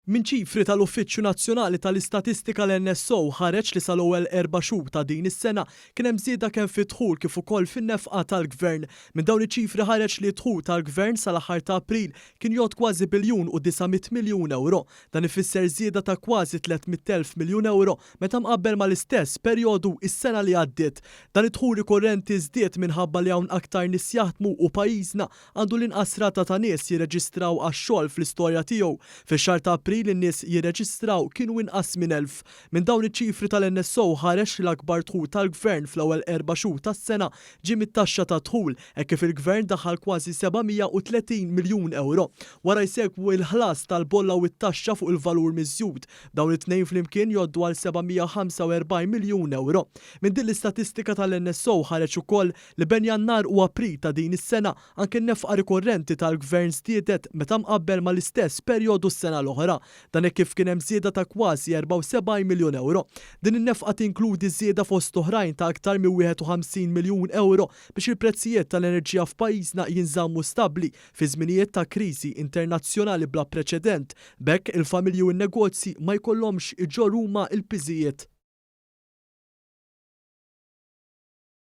Min ċifri tal-Uffiċċju Nazzjonali tal-Istatistika l-NSO ħareġ li sal-ewwel 4 xhur ta' din is-sena kien hemm żieda kemm fid-dħul kif ukoll fin-nefqa tal-Gvern. Minn dawn iċ-ċifri ħareġ li d-dħul tal-Gvern sal-aħħar ta' April kien jgħod kważi biljun u 900 miljun euro. Dan ifisser żieda ta' kważi 300,000 miljun euro meta mqabbel mal-istess perjodu is-sena li għaddiet. Dan id-dħul rikorrenti żdied minħabba li hawn aktar nies jaħdmu u pajjiżna għandu l-inqas rata ta' nies jirreġistraw għax-xogħol fl-istorja tiegħu. Fix-xahar ta' April in-nies jirreġistraw kienu inqas minn 1000. Minn dawn iċ-ċifri tal-NSO ħareġ li l-akbar dħul tal-Gvern fl-ewwel 4 xhur tas-sena ġie mit-taxxa ta' dħul hekk kif il-Gvern daħħal kważi 730 miljun euro. Wara jsegwu l-ħlas tal-bolla u t-taxxa fuq il-valur miżjud. Dawn it-tnejn flimkien jgħoddu għal 745 miljun euro. Minn din l-istatistika tal-NSO ħareġ ukoll li bejn Jannar u April ta' din is-sena anke n-nefqa rikorrenti tal-Gvern żdiedet meta mqabbel mal-istess perjodu s-sena l-oħra. Dan hekk kif kien hemm żieda ta' kważi 74 miljun euro. Din in-nefqa tinkludi żieda fost oħrajn ta' aktar minn 51 miljun euro biex il-prezzijiet tal-enerġija f'pajjiżna jinżammu stabbli fi żminijiet ta' kriżi internazzjonali bla preċedent. B'hekk il-familji u n-negozji ma jkollhomx iġorru huma l-piżijiet.